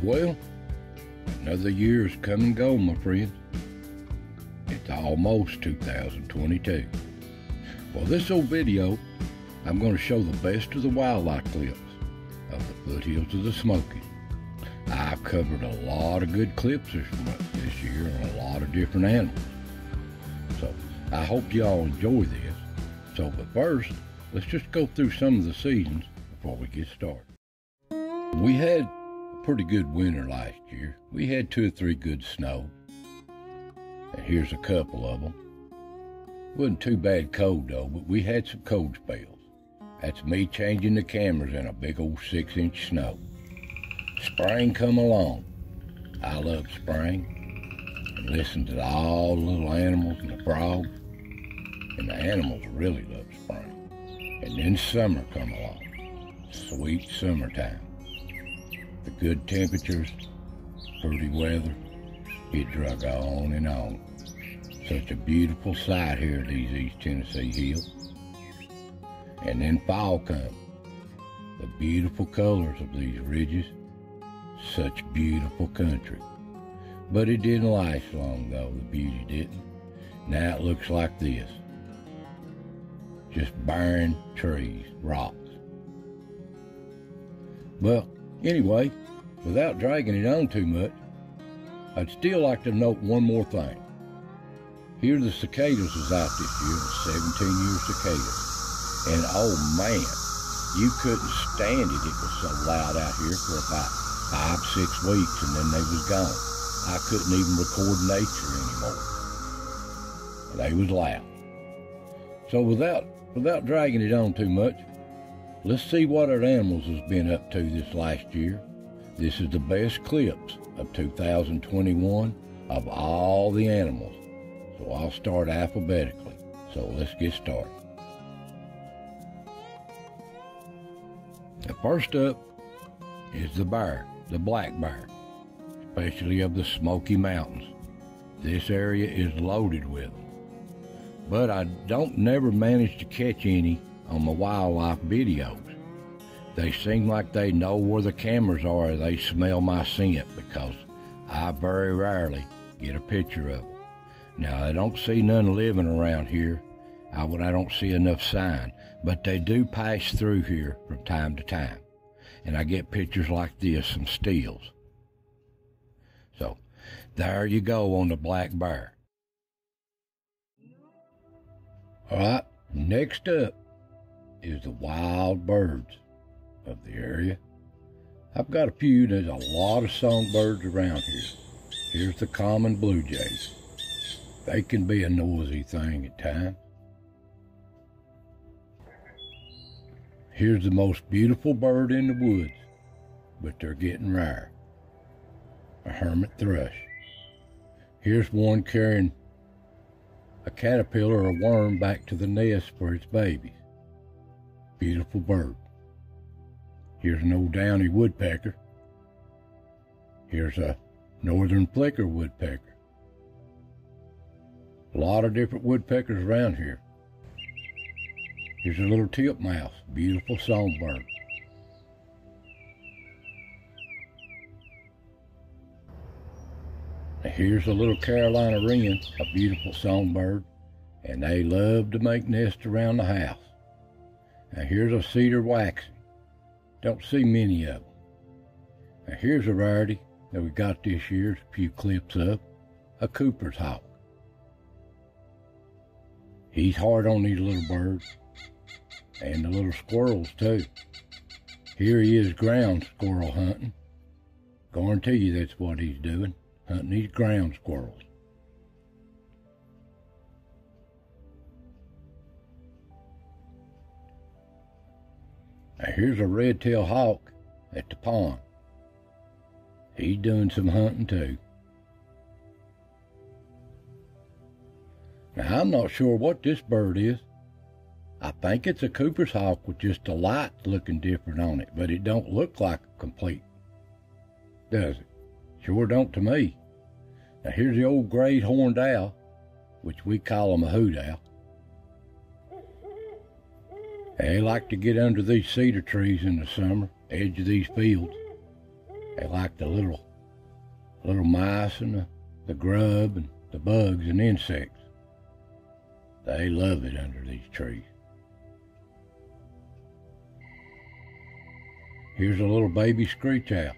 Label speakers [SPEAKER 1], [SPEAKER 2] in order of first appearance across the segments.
[SPEAKER 1] Well, another year's come and go, my friends. It's almost 2022. For this old video, I'm going to show the best of the wildlife clips of the foothills of the Smokies. I've covered a lot of good clips this year on a lot of different animals. So I hope you all enjoy this. But first, let's just go through some of the seasons before we get started. We had a pretty good winter last year. We had 2 or 3 good snow. And here's a couple of them. Wasn't too bad cold though, but we had some cold spells. That's me changing the cameras in a big old 6-inch snow. Spring come along. I love spring. And listen to all the little animals and the frogs. And the animals really love spring. And then summer come along. Sweet summertime. The good temperatures, pretty weather. It drug on and on. Such a beautiful sight here at these East Tennessee hills. And then fall comes. The beautiful colors of these ridges. Such beautiful country. But it didn't last long though, the beauty didn't. Now it looks like this. Just barren trees, rocks. Well, anyway, without dragging it on too much, I'd still like to note one more thing. Here the cicadas was out this year, the 17-year cicada. And oh man, you couldn't stand it. It was so loud out here for about 5-6 weeks and then they was gone. I couldn't even record nature anymore. They was loud. So without dragging it on too much, let's see what our animals has been up to this last year. This is the best clips of 2021 of all the animals. So I'll start alphabetically. So let's get started. The first up is the bear, the black bear, especially of the Smoky Mountains. This area is loaded with them. But I don't never manage to catch any on my wildlife videos. They seem like they know where the cameras are, or they smell my scent, because I very rarely get a picture of them. Now, I don't see none living around here. I don't see enough sign, but they do pass through here from time to time. And I get pictures like this, some stills. So, there you go on the black bear. Alright, next up is the wild birds of the area. I've got a few. There's a lot of songbirds around here. Here's the common blue jays. They can be a noisy thing at times. Here's the most beautiful bird in the woods, but they're getting rare. A hermit thrush. Here's one carrying a caterpillar or a worm back to the nest for its babies. Beautiful bird. Here's an old downy woodpecker. Here's a northern flicker woodpecker. A lot of different woodpeckers around here. Here's a little titmouse, beautiful songbird. Now here's a little Carolina wren, a beautiful songbird, and they love to make nests around the house. Now here's a cedar waxy. Don't see many of them. Now here's a rarity that we got this year, a few clips of, a Cooper's hawk. He's hard on these little birds, and the little squirrels too. Here he is ground squirrel hunting. Guarantee you that's what he's doing, hunting these ground squirrels. Now here's a red-tailed hawk at the pond. He's doing some hunting too. Now I'm not sure what this bird is. I think it's a Cooper's hawk with just a light looking different on it, but it don't look like a complete, does it? Sure don't to me. Now here's the old great horned owl, which we call him a hoot owl. They like to get under these cedar trees in the summer, edge of these fields. They like the little mice and the grub and the bugs and insects. They love it under these trees. Here's a little baby screech owl.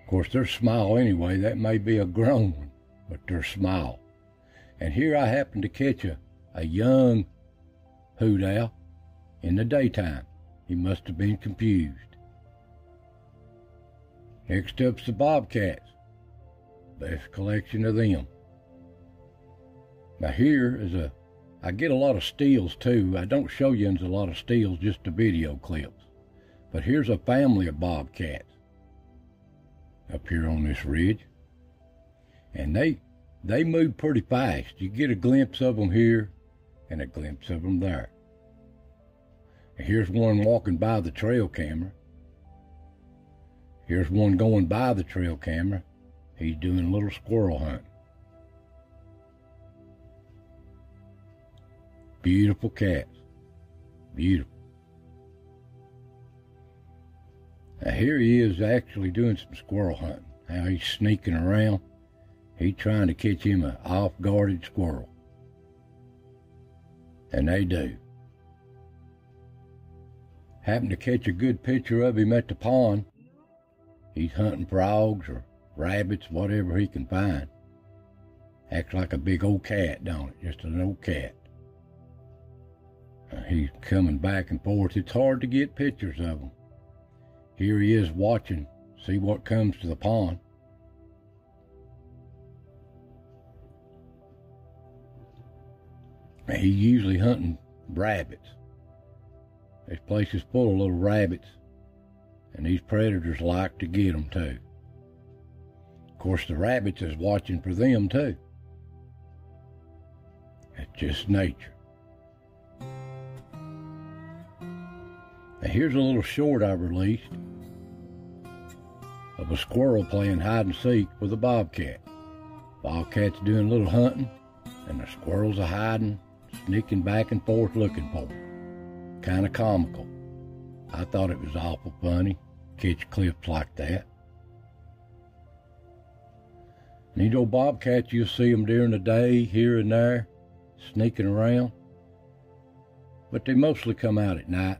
[SPEAKER 1] Of course, they're small anyway. That may be a grown one, but they're small. And here I happened to catch a young hoot owl in the daytime. He must have been confused. Next up's the bobcats. Best collection of them. Now here is I get a lot of steals too. I don't show you a lot of steals, just the video clips. But here's a family of bobcats up here on this ridge. And they move pretty fast. You get a glimpse of them here and a glimpse of them there. And here's one walking by the trail camera. Here's one going by the trail camera. He's doing a little squirrel hunt. Beautiful cats. Beautiful. Now here he is actually doing some squirrel hunting. Now he's sneaking around. He's trying to catch him an off-guarded squirrel. And they do. Happened to catch a good picture of him at the pond. He's hunting frogs or rabbits, whatever he can find. Acts like a big old cat, don't it? Just an old cat. He's coming back and forth. It's hard to get pictures of him. Here he is watching, see what comes to the pond. And he's usually hunting rabbits. This place is full of little rabbits, and these predators like to get them too. Of course, the rabbits is watching for them too. It's just nature. Now here's a little short I released of a squirrel playing hide and seek with a bobcat. Bobcat's doing a little hunting, and the squirrels are hiding, sneaking back and forth looking for him. Kind of comical. I thought it was awful funny, catch clips like that. And these old bobcats, you'll see them during the day here and there, sneaking around. But they mostly come out at night.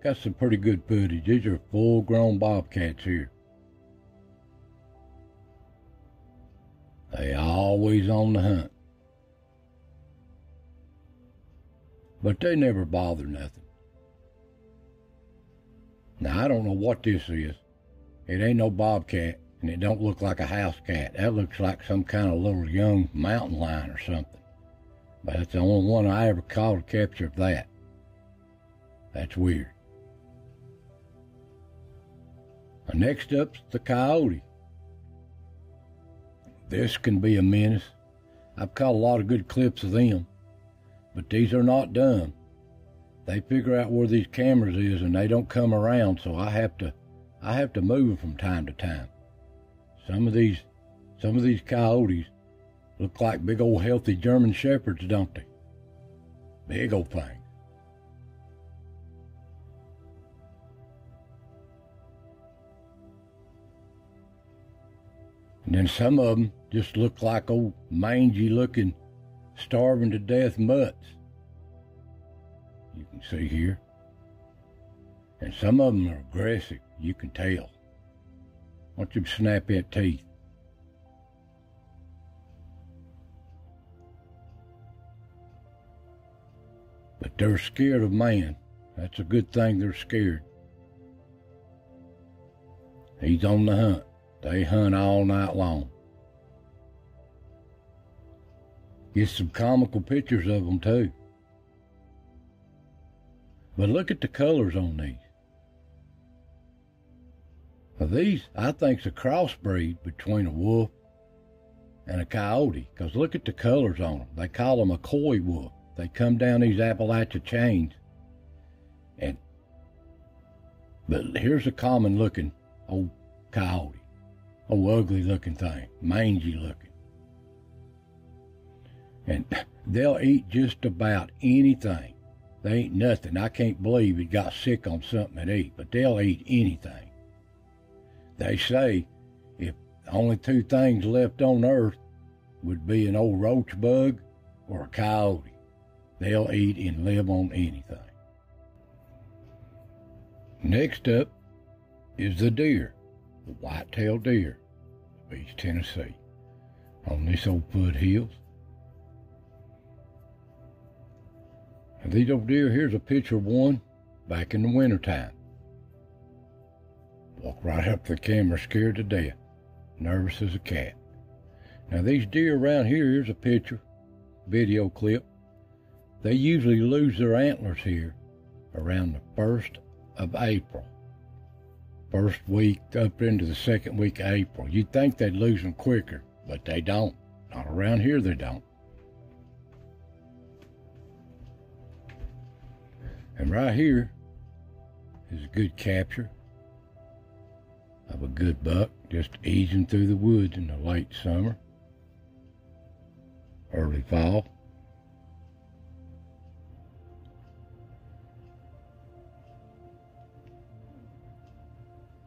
[SPEAKER 1] Got some pretty good footage. These are full-grown bobcats here. They always on the hunt. But they never bother nothing. Now, I don't know what this is. It ain't no bobcat, and it don't look like a house cat. That looks like some kind of little young mountain lion or something. But that's the only one I ever caught a capture of that. That's weird. Next up's the coyote. This can be a menace. I've caught a lot of good clips of them, but these are not dumb. They figure out where these cameras is and they don't come around, so I have to move from time to time. Some of these coyotes look like big old healthy German shepherds, don't they? Big old things. And then some of them just look like old mangy-looking, starving-to-death mutts. You can see here. And some of them are aggressive, you can tell. Watch them snap that teeth. But they're scared of man. That's a good thing they're scared. He's on the hunt. They hunt all night long. Get some comical pictures of them too. But look at the colors on these. Now these, I think, is a crossbreed between a wolf and a coyote, because look at the colors on them. They call them a coy wolf. They come down these Appalachia chains. But here's a common looking old coyote. Oh, ugly looking thing, mangy looking. And they'll eat just about anything. They ain't nothing. I can't believe it got sick on something to eat, but they'll eat anything. They say if only two things left on earth would be an old roach bug or a coyote, they'll eat and live on anything. Next up is the deer, the white-tailed deer of East Tennessee, on this old Foothills. And these old deer, here's a picture of one back in the wintertime. Walk right up to the camera scared to death, nervous as a cat. Now these deer around here, here's a picture, video clip. They usually lose their antlers here around the 1st of April. First week up into the second week of April. You'd think they'd lose them quicker, but they don't. Not around here, they don't. And right here is a good capture of a good buck just easing through the woods in the late summer, early fall.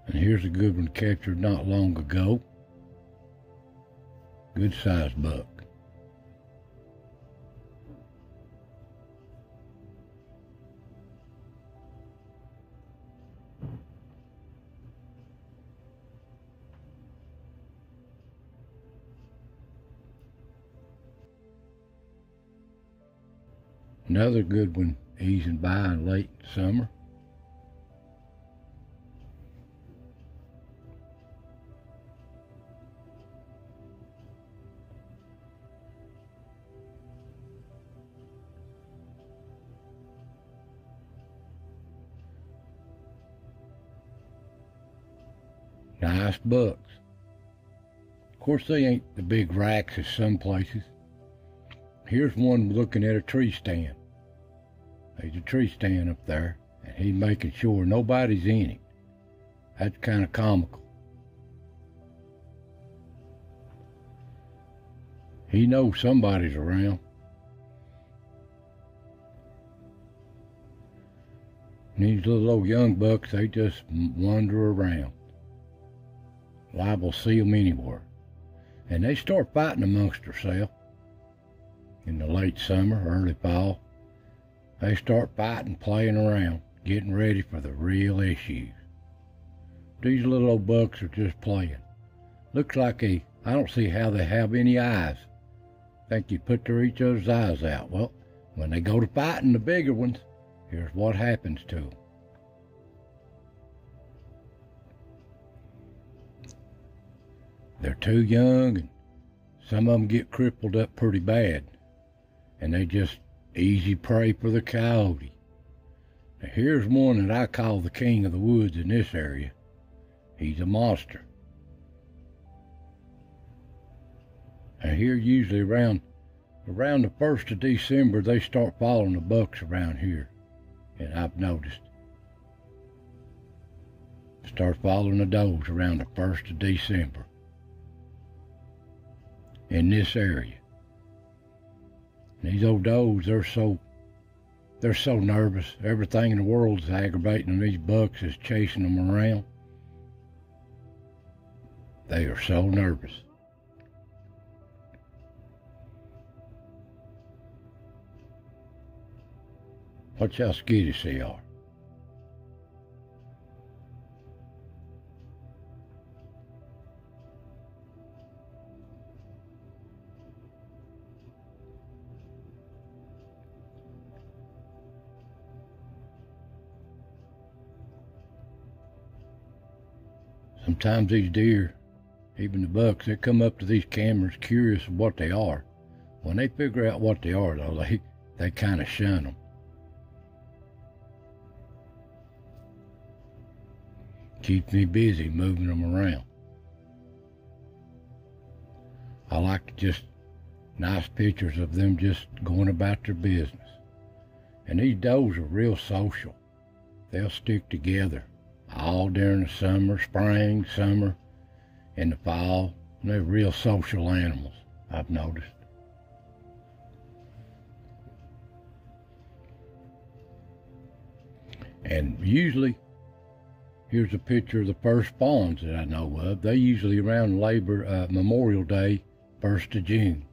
[SPEAKER 1] And here's a good one captured not long ago. Good sized buck. Another good one easing by in late summer. Nice bucks. Of course, they ain't the big racks as some places. Here's one looking at a tree stand. There's a tree stand up there, and he's making sure nobody's in it. That's kind of comical. He knows somebody's around. And these little old young bucks, they just wander around. Liable to see them anywhere. And they start fighting amongst themselves in the late summer, early fall. They start fighting, playing around, getting ready for the real issues. These little old bucks are just playing. Looks like I don't see how they have any eyes. Think you'd put each other's eyes out. Well, when they go to fighting the bigger ones, here's what happens to them. They're too young, and some of them get crippled up pretty bad, and they just easy prey for the coyote. Now here's one that I call the king of the woods in this area. He's a monster. And here usually around the 1st of December, they start following the bucks around here, and I've noticed. Start following the does around the 1st of December. In this area. And these old does, they're so nervous. Everything in the world's aggravating them. These bucks is chasing them around. They are so nervous. Watch how skittish they are. Sometimes these deer, even the bucks, they come up to these cameras curious of what they are. When they figure out what they are, though, they kind of shun them. Keeps me busy moving them around. I like just nice pictures of them just going about their business. And these does are real social. They'll stick together all during the summer, spring, summer, and the fall. And they're real social animals, I've noticed. And usually, here's a picture of the first spawns that I know of. They usually around Memorial Day, 1st of June.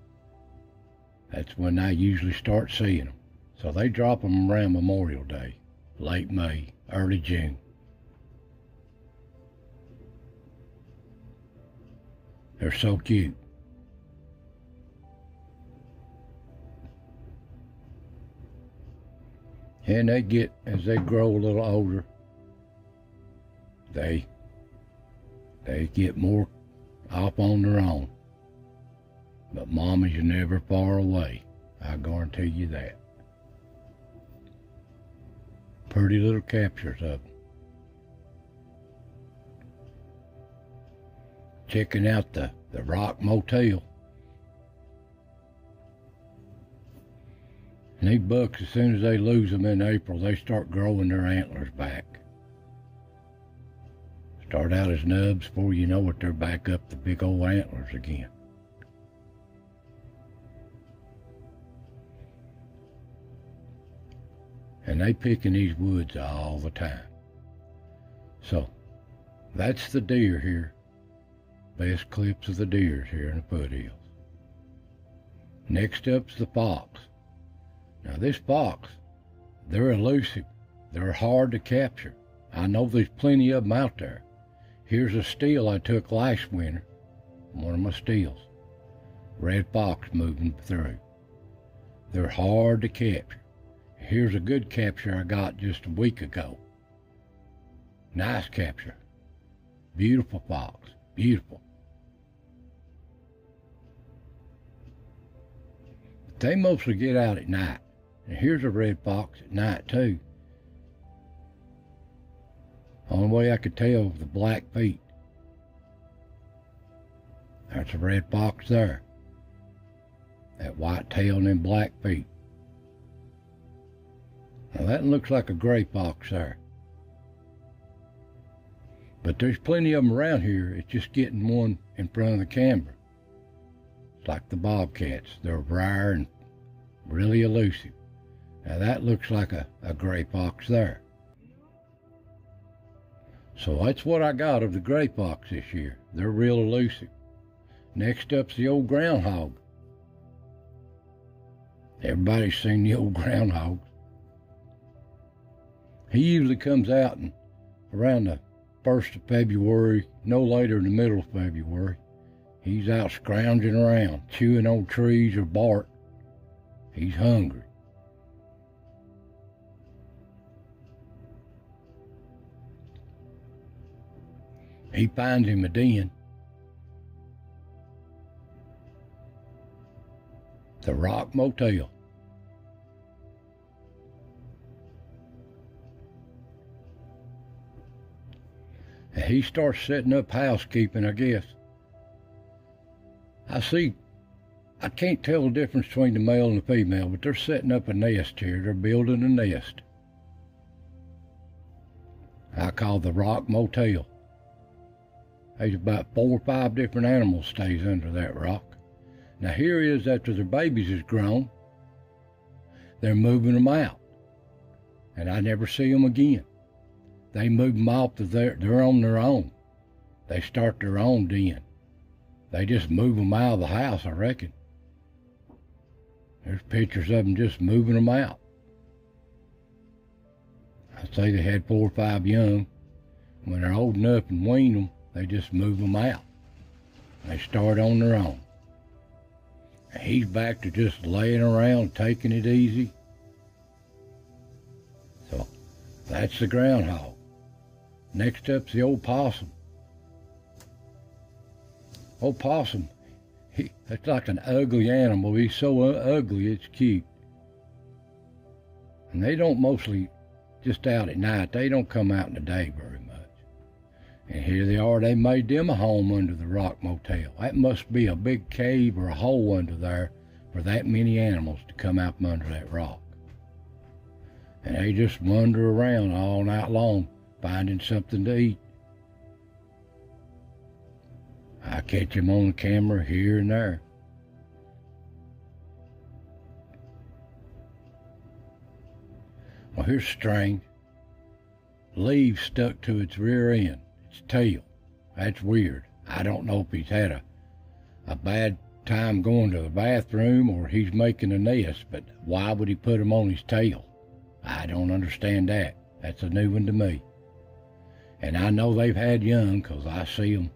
[SPEAKER 1] That's when I usually start seeing them. So they drop them around Memorial Day, late May, early June. They're so cute. And they get, as they grow a little older, they get more off on their own. But Mama's never far away. I guarantee you that. Pretty little captures of them. Checking out the Rock Motel. And these bucks, as soon as they lose them in April, they start growing their antlers back. Start out as nubs, before you know it, they're back up the big old antlers again. And they pick in these woods all the time. So, that's the deer here. Best clips of the deers here in the foothills. Next up's the fox. Now this fox, they're elusive. They're hard to capture. I know there's plenty of them out there. Here's a steal I took last winter, one of my steals. Red fox moving through. They're hard to capture. Here's a good capture I got just a week ago. Nice capture. Beautiful fox. Beautiful. They mostly get out at night. And here's a red fox at night too. Only way I could tell was the black feet. That's a red fox there. That white tail and them black feet. Now that looks like a gray fox there. But there's plenty of them around here. It's just getting one in front of the camera. It's like the bobcats. They're rare and really elusive. Now that looks like a gray fox there. So that's what I got of the gray fox this year. They're real elusive. Next up's the old groundhog. Everybody's seen the old groundhog. He usually comes out around the 1st of February, no later than the middle of February. He's out scrounging around, chewing on trees or bark. He's hungry. He finds him a den. The Rock Motel. And he starts setting up housekeeping, I guess. I can't tell the difference between the male and the female, but they're setting up a nest here. They're building a nest. I call the Rock Motel. There's about 4 or 5 different animals stays under that rock. Now here is after their babies is grown, they're moving them out. And I never see them again. They move them off to they're on their own. They start their own den. They just move them out of the house, I reckon. There's pictures of them just moving them out. I'd say they had 4 or 5 young. When they're old enough and wean them, they just move them out. They start on their own. And he's back to just laying around, taking it easy. So, that's the groundhog. Next up's the old possum. Old possum, that's like an ugly animal. He's so ugly, it's cute. And they don't mostly just out at night. They don't come out in the day very much. And here they are. They made them a home under the Rock Motel. That must be a big cave or a hole under there for that many animals to come out from under that rock. And they just wander around all night long, finding something to eat. I catch them on the camera here and there. Well, here's strange. leaves stuck to its rear end, its tail. That's weird. I don't know if he's had a bad time going to the bathroom or he's making a nest, but why would he put them on his tail? I don't understand that. That's a new one to me. And I know they've had young because I see them,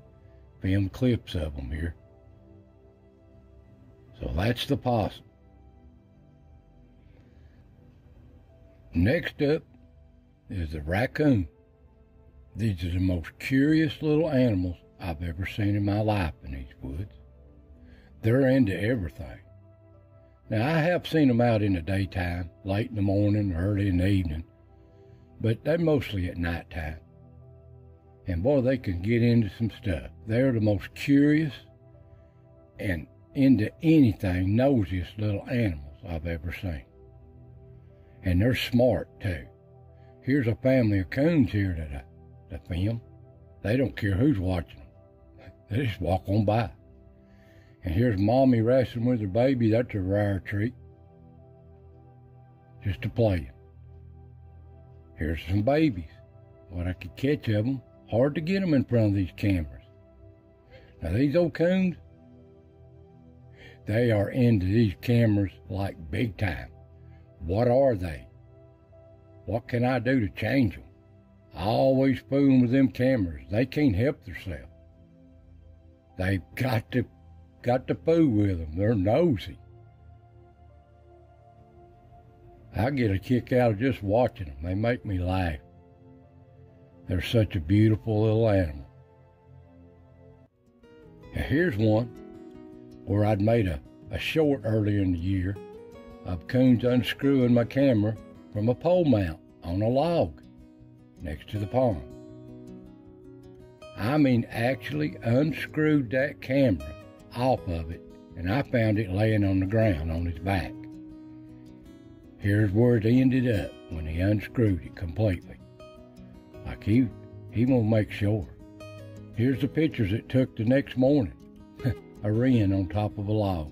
[SPEAKER 1] film clips of them here. So that's the possum. Next up is the raccoon. These are the most curious little animals I've ever seen in my life in these woods. They're into everything. Now, I have seen them out in the daytime, late in the morning, early in the evening, but they're mostly at nighttime. And boy, they can get into some stuff. They're the most curious and into anything nosiest little animals I've ever seen. And they're smart too. Here's a family of coons here that film. They don't care who's watching them. They just walk on by. And here's mommy wrestling with her baby. That's a rare treat. Just to play. Here's some babies. What I could catch of them. Hard to get them in front of these cameras. Now these old coons, they are into these cameras like big time. What are they? What can I do to change them? I always fool them with them cameras. They can't help themselves. They've got to fool with them. They're nosy. I get a kick out of just watching them. They make me laugh. They're such a beautiful little animal. Now here's one where I'd made a short earlier in the year of coons unscrewing my camera from a pole mount on a log next to the pond. I mean, actually unscrewed that camera off of it, and I found it laying on the ground on his back. Here's where it ended up when he unscrewed it completely. Like he won't make sure. Here's the pictures it took the next morning. A wren on top of a log.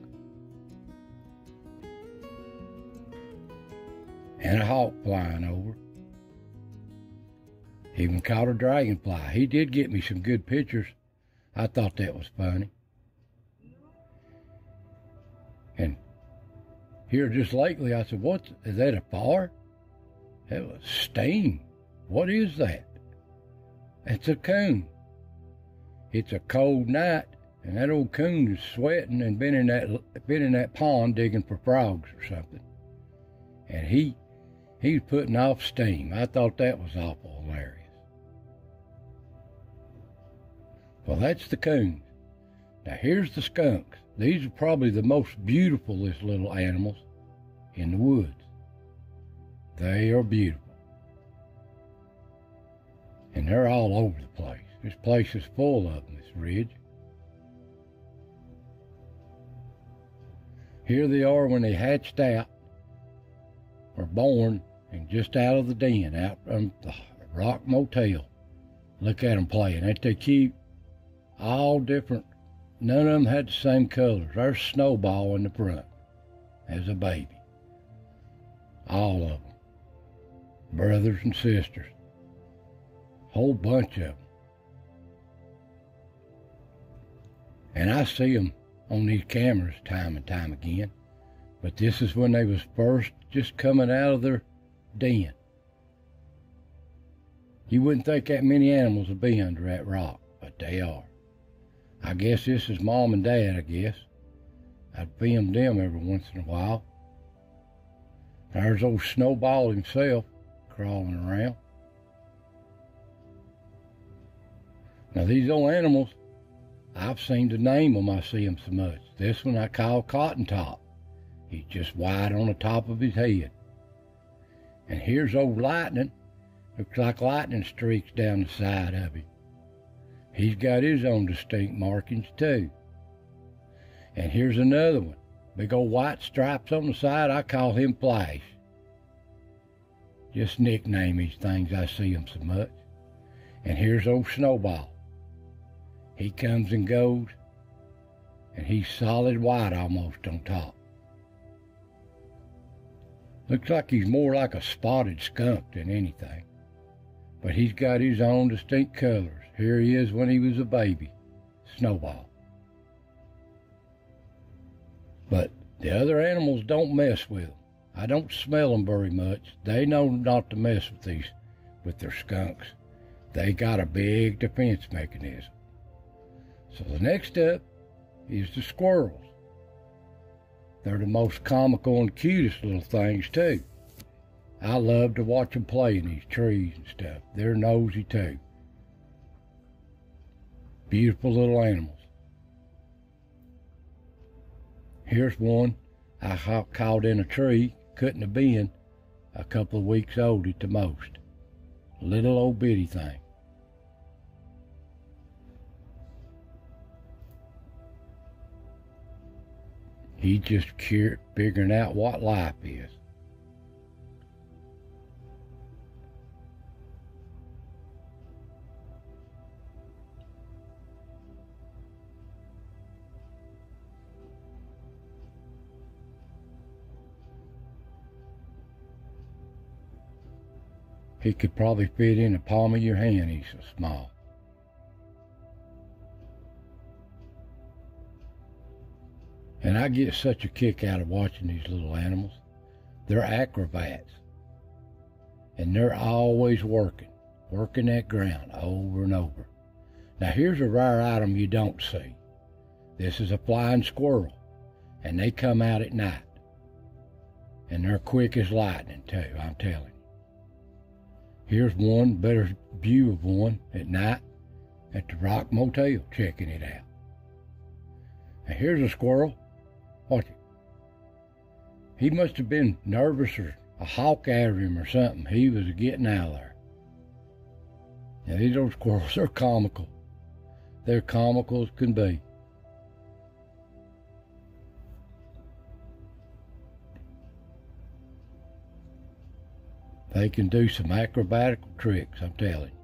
[SPEAKER 1] And a hawk flying over. Even caught a dragonfly. He did get me some good pictures. I thought that was funny. And here just lately I said, is that a fire? That was steam. What is that? It's a coon. It's a cold night, and that old coon is sweating and been in that pond digging for frogs or something. And he's putting off steam. I thought that was awful hilarious. Well, that's the coons. Now here's the skunks. These are probably the most beautifulest little animals in the woods. They are beautiful. And they're all over the place. This place is full of them, this ridge. Here they are when they hatched out, or born, and just out of the den, out from the rock motel. Look at them playing. Ain't they cute? All different. None of them had the same colors. There's Snowball in the front as a baby. All of them. Brothers and sisters. Whole bunch of them. And I see them on these cameras time and time again. But this is when they was first just coming out of their den. You wouldn't think that many animals would be under that rock, but they are. I guess this is Mom and Dad, I guess. I'd film them every once in a while. There's old Snowball himself crawling around. Now these old animals, I've seen to name them, I see them so much. This one I call Cotton Top. He's just white on the top of his head. And here's old Lightning. Looks like lightning streaks down the side of him. He's got his own distinct markings too. And here's another one. Big old white stripes on the side. I call him Flash. Just nickname these things, I see them so much. And here's old Snowball. He comes and goes, and he's solid white almost on top. Looks like he's more like a spotted skunk than anything. but he's got his own distinct colors. Here he is when he was a baby, Snowball. But the other animals don't mess with them. I don't smell them very much. They know not to mess with their skunks. They got a big defense mechanism. So the next up is the squirrels. They're the most comical and cutest little things too. I love to watch them play in these trees and stuff. They're nosy too. Beautiful little animals. Here's one I caught in a tree, couldn't have been a couple of weeks old at the most. Little old bitty thing. He's just figuring out what life is. He could probably fit in the palm of your hand, he's so small. And I get such a kick out of watching these little animals. They're acrobats. And they're always working that ground over and over. Now here's a rare item you don't see. This is a flying squirrel, and they come out at night. And they're quick as lightning too, I'm telling you. Here's one better view of one at night at the Rock Motel, checking it out. And here's a squirrel. Watch it. He must have been nervous or a hawk after him or something. He was getting out of there. Now these old squirrels are comical. They're comical as can be. They can do some acrobatical tricks, I'm telling you.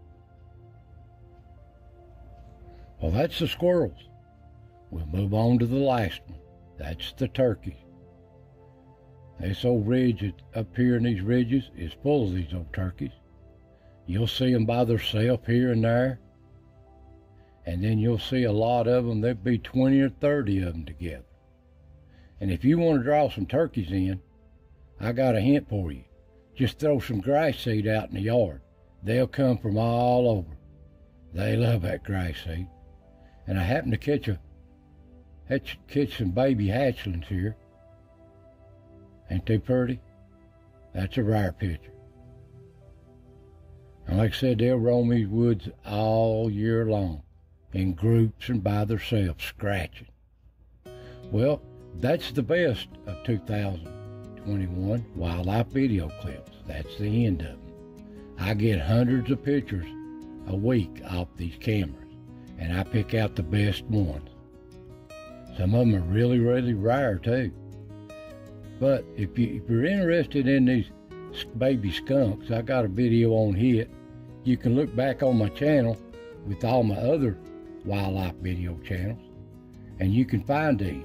[SPEAKER 1] Well, that's the squirrels. We'll move on to the last one. That's the turkeys. This old ridge up here in these ridges is full of these old turkeys. You'll see them by themselves here and there. And then you'll see a lot of them. There'll be 20 or 30 of them together. And if you want to draw some turkeys in, I got a hint for you. Just throw some grass seed out in the yard. They'll come from all over. They love that grass seed. And I happened to catch some baby hatchlings here. Ain't they pretty? That's a rare picture. And like I said, they'll roam these woods all year long in groups and by themselves, scratching. Well, that's the best of 2021 wildlife video clips. That's the end of them. I get hundreds of pictures a week off these cameras, and I pick out the best ones. Some of them are really, really rare too. But if you're interested in these baby skunks, I got a video on it. You can look back on my channel with all my other wildlife video channels, and you can find these.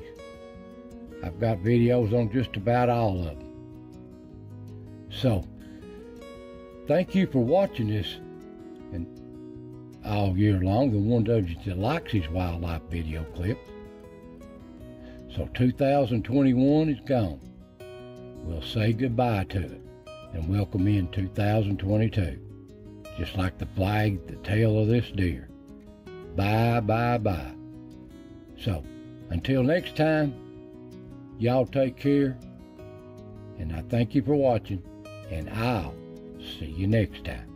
[SPEAKER 1] I've got videos on just about all of them. So, thank you for watching this and all year long, the one of you that likes these wildlife video clips. So 2021 is gone. We'll say goodbye to it and welcome in 2022. Just like the flag, the tail of this deer. Bye, bye, bye. So, until next time, y'all take care, and I thank you for watching, and I'll see you next time.